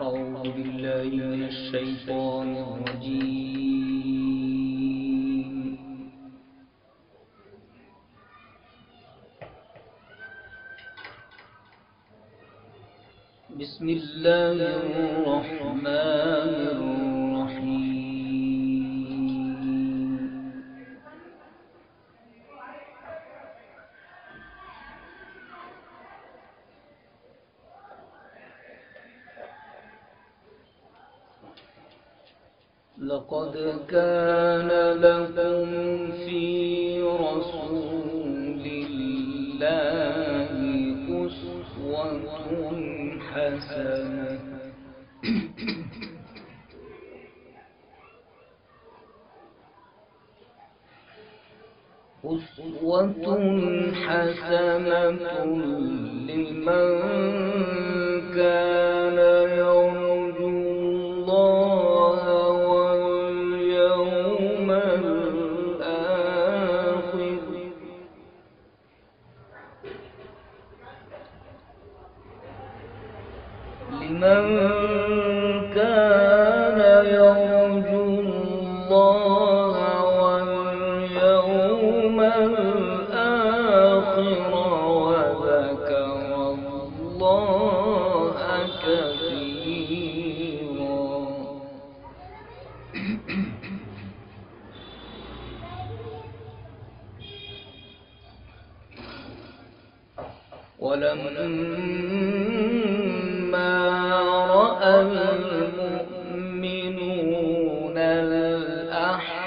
أعوذ بالله من الشيطان الرجيم. بسم الله الرحمن الرحيم. لقد كان لكم في رسول الله أسوة حسنة لمن كان يرجو الله واليوم الآخر وذكر الله كثيرا. ولما رأى المؤمنون الأحزاب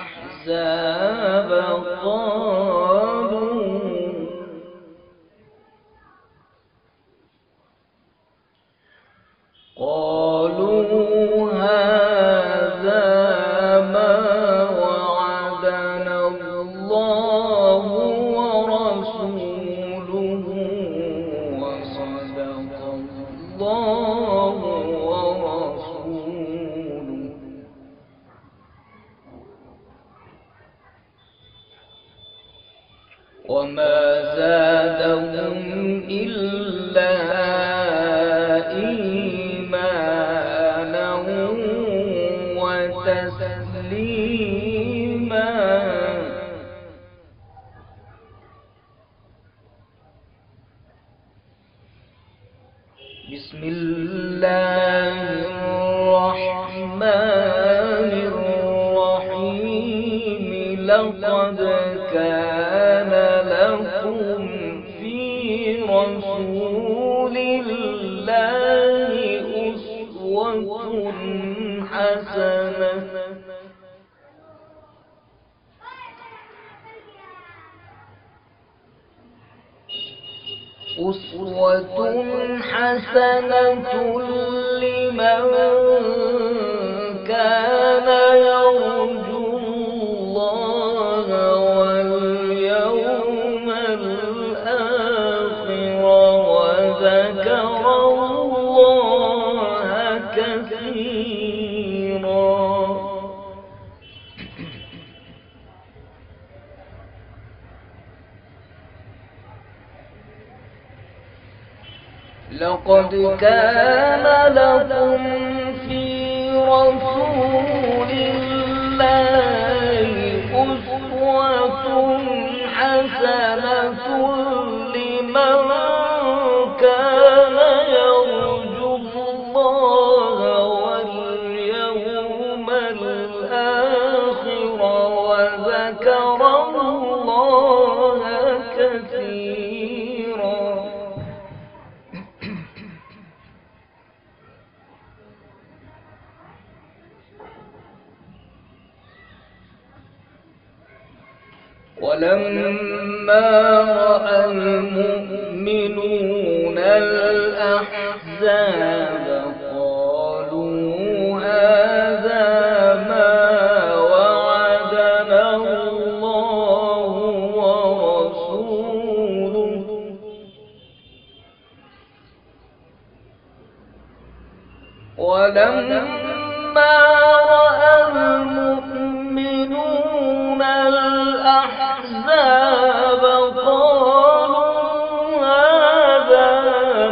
قالوا هذا ما وعدنا الله ورسوله وصدق الله ورسوله. وما زادهم إلا إيمانا وتسليما. بسم الله الرحمن الرحيم. لقد كان لكم في رسول الله أسوة حسنة لمن كان يرجو الله واليوم الآخر وذكر الله كثيرا. لقد كان لكم في رسول الله أسوة حسنة لمن كان يرجو الله واليوم الآخر وذكر الله كثيرا. ولما رأى المؤمنون الأحزاب قالوا هذا ما وعدنا الله ورسوله ولما رأى المؤمنون الأحزاب قالوا هذا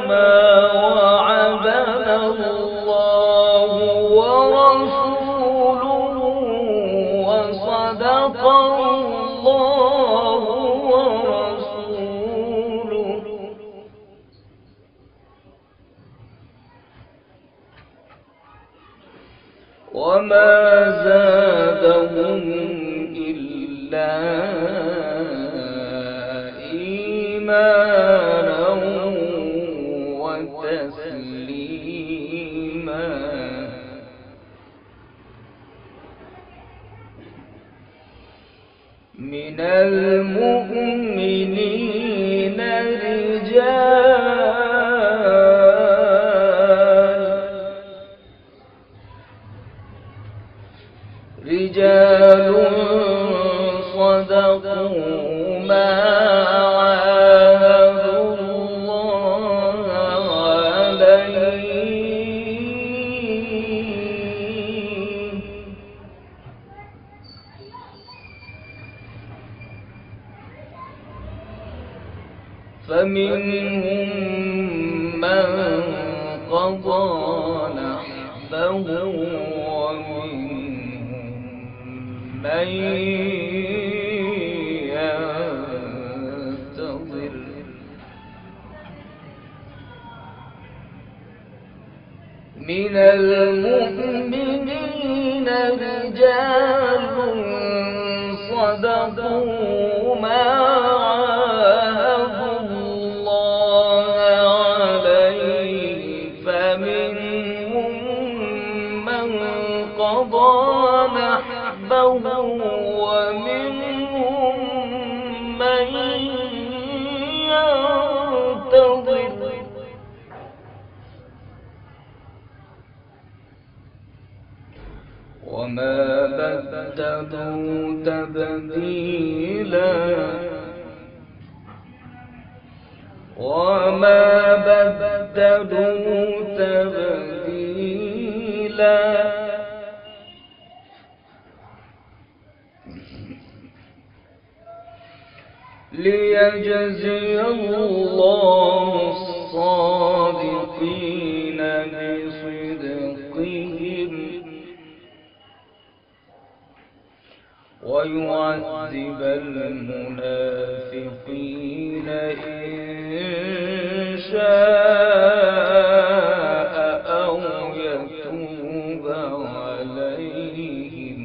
ما وعدنا الله وما زادهم إلا إيمانا وتسليما. من المؤمنين رجال صدقوا ما عاهدوا الله عليه، فمنهم من قضى نحبه من ينتظر. من المؤمنين رجال صدقوا ما عاهدوا الله عليه، فمنهم من قضى نحبه ومنهم من ينتظر. وما بدلوا تبديلا، وما بدلوا تبديلا. ليجزي الله الصادقين بصدقهم ويعذب المنافقين إن شاء أو يتوب عليهم.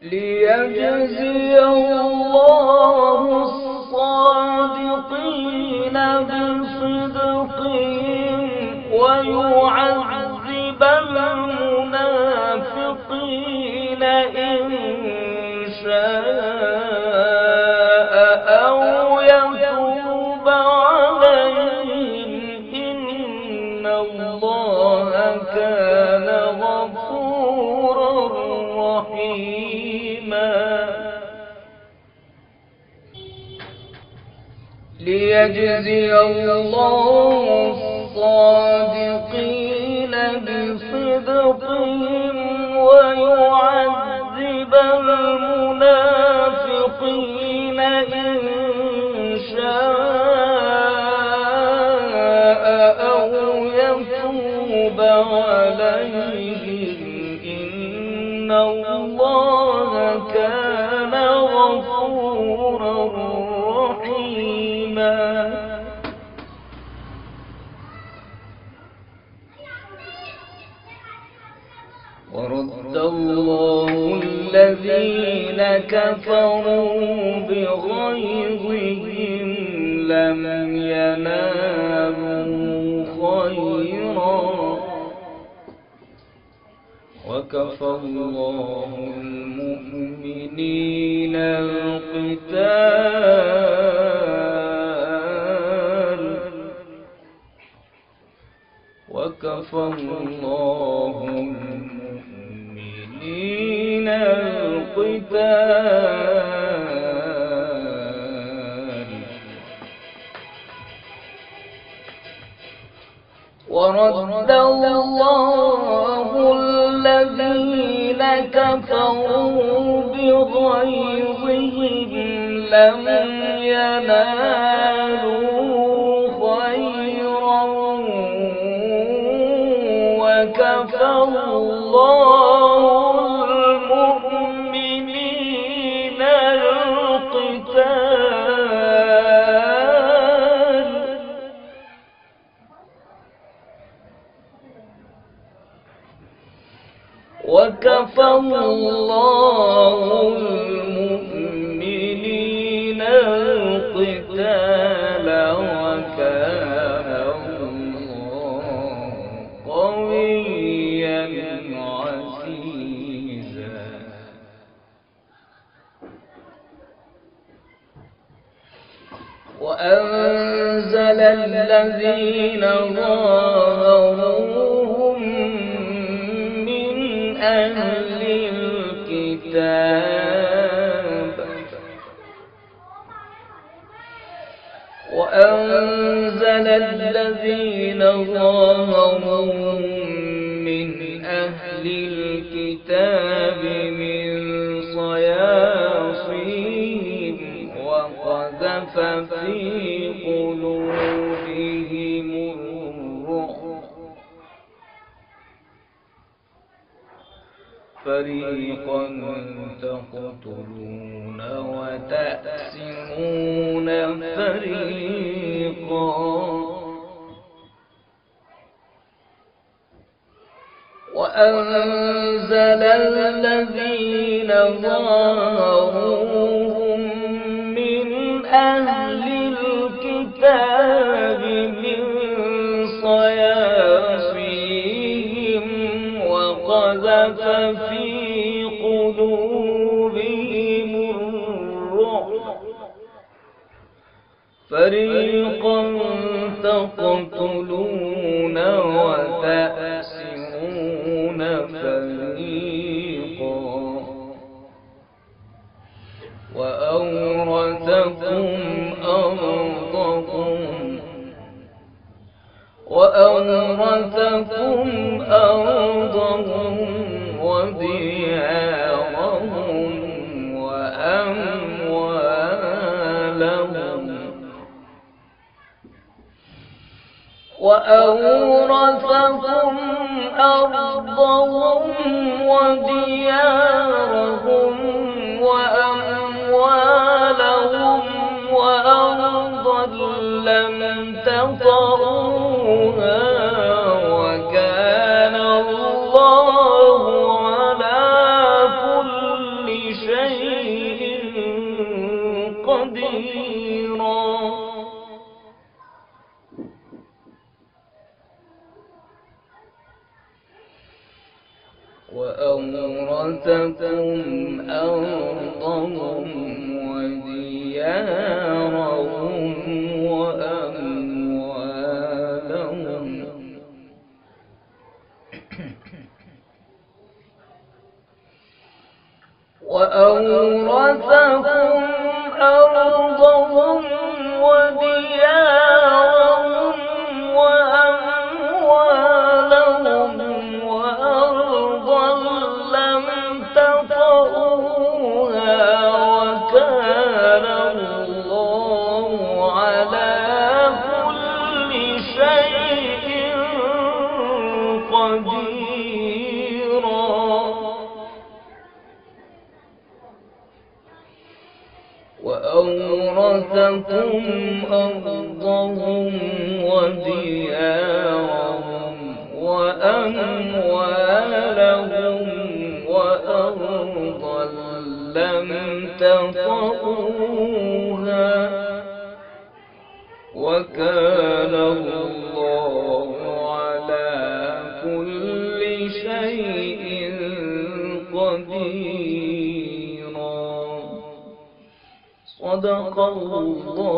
ليجزي الله الصادقين بصدقهم ويعذب المنافقين إن شاء أو يتوب عليهم، إن الله كان غفورا رحيما. ليجزي الله الصادقين بصدقهم ويعذب المنافقين إن شاء أو يتوب عليهم، إن الله كان غفورا رحيما. ورد الله الذين كفروا بغيظهم لم ينالوا خيرا، وكفى الله المؤمنين القتال، وكفى الله المؤمنين القتال. ورد الله الذين كفروا بغيظهم لم ينالوا خيرا، وكفى الله المؤمنين القتال، وأنزل الذين ظاهروهم من أهل الكتاب من صياصيهم وقذف في قلوبهم الرعب فريقا تقتلون وتأسرون فريقا وأنزل الذين ظاهروهم من أهل الكتاب من صياصيهم وقذف في قلوبهم الرعب فريقا تقتلون وتأسرون فريقا وأورثكم أرضهم وديارهم وأموالهم وأرضا لم تطئوها وكان الله على كل شيء قديرا وأورثكم أرضهم وديارهم وأموالهم وأرضا لم تطئوها وكان الله على كل شيء قديرا وأورثكم أرضهم وديارهم وأموالهم وأرضا لم تطئوها وكان الله على كل شيء قديرا صدق الله